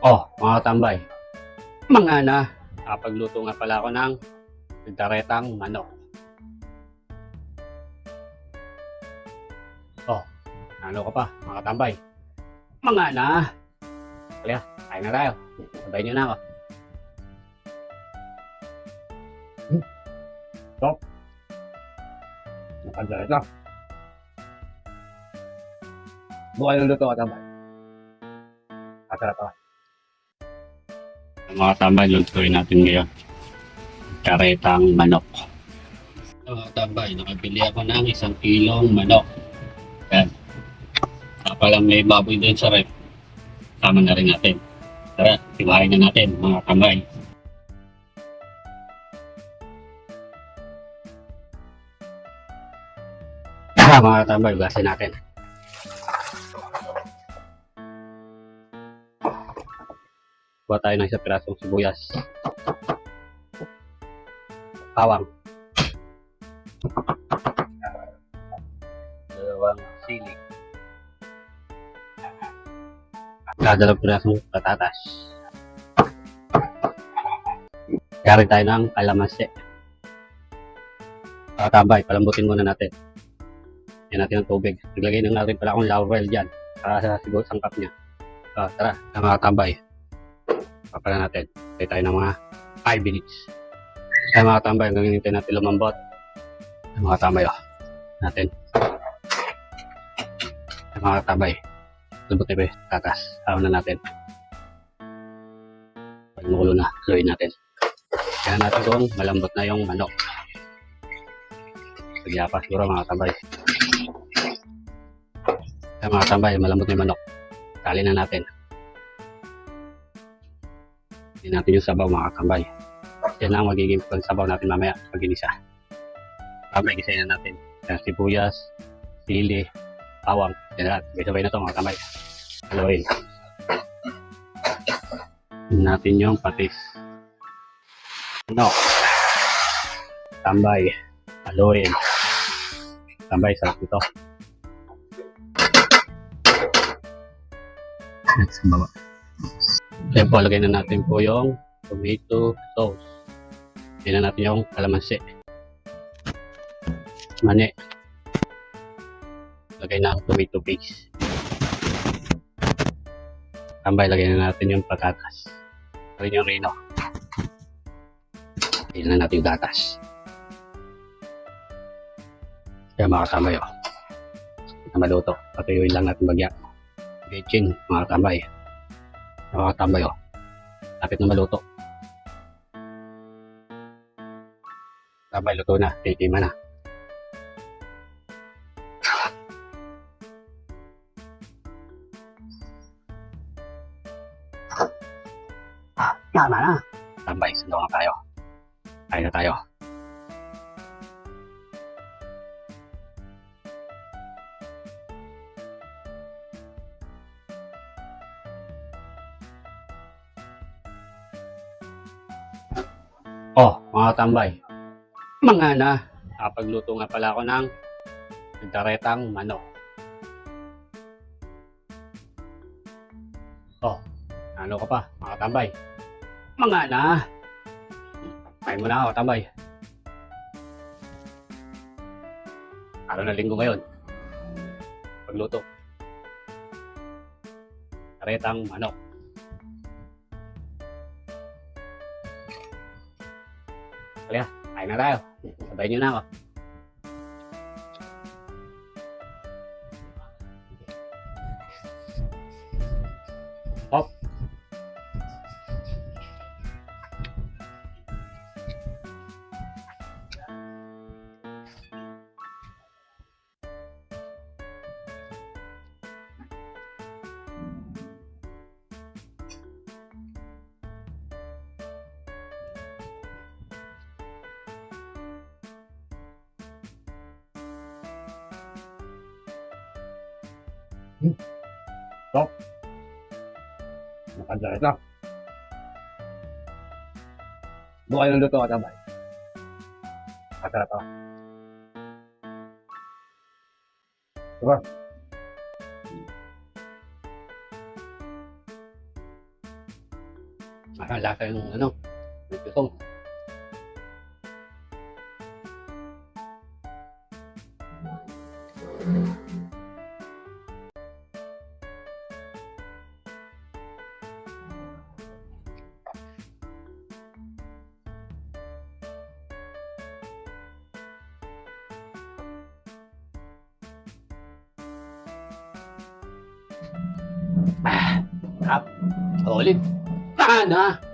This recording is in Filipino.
Oh, mga tambay, mga na, nakapagluto nga pala ako ng nagdaretang manok. Oh, ano ka pa, mga tambay, mga na. Kaya, kain na tayo. Sabay nyo na ako. Stop. Nakadaret. Buhay ng luto ka tambay. Kasarap ka. Mga tambay, lutuin natin ngayon. Karetang manok. Mga tambay, nakabili ako ng 1 kilong manok. Yan. Palang may baboy din sa rep. Tama na rin natin. Tara, tiwain na natin mga tambay. Mga tambay, gasin natin. Kuha tayo ng 1 pirasong sibuyas. Bawang. 2 sili. 2 pirasong patatas. Kaya tayo ng kalamansi. Tambay, palambutin muna natin. Yan natin ng tubig. Naglagay na natin pala akong laurel dyan. Para sa siguro sangkap niya. Tara, mga tambay. Papala natin. Tayo tayo ng mga 5 minutes. Kaya mga tambay, hanggang hinintay natin lumambot. Mga tambay, natin. Mga tambay. Lambot na ba tatas. Tawag na natin. Pag makulo na, haluin natin. Kaya natin kung malambot na yung manok. Sagya pa siguro mga tambay. Kaya mga tambay, malambot na yung manok. Tali na natin. Hindi natin yung sabaw mga tambay. Yan ang magiging pagsabaw natin mamaya pag ginisa. Tambay, gisayin na natin. Kaya sibuyas, sili, bawang. Yan lahat. Sabay-sabay na ito mga tambay. Haluin. Yan natin yung patis. Manok. Tambay. Haluin. Tambay, sarap ito. Next, baba. Kaya po, lagay na natin po yung tomato sauce. Lagay na natin yung kalamansi. Mani. Lagay na ang tomato paste. Tambay, lagay na natin yung patatas. Lagay yung rino. Lagay na natin yung gatas. Kaya mga tambay, na maluto. Patuyuin lang natin bagya. Getching, mga tambay. Mga tambay, lapit na maluto. Tambay, luto na. Titima na. Tama na. Tambay, sando nga tayo. Kain na tayo. Oh, mga tambay. Mga na, nakapagluto nga pala ako ng nagdaretang manok. Oh, ano ka pa, mga tambay. Mga na. Kain mo na ako, tambay. Araw na linggo ngayon. Pagluto. Daretang manok. Kaya, kain na tayo. Sabay nyo na ako. Hop. Stop. Nakadaret na. Buhay ng luto ka tambay. Kasarap ka. Diba? Lasa yung ano, yung pisong. Sarap. Solid. Na!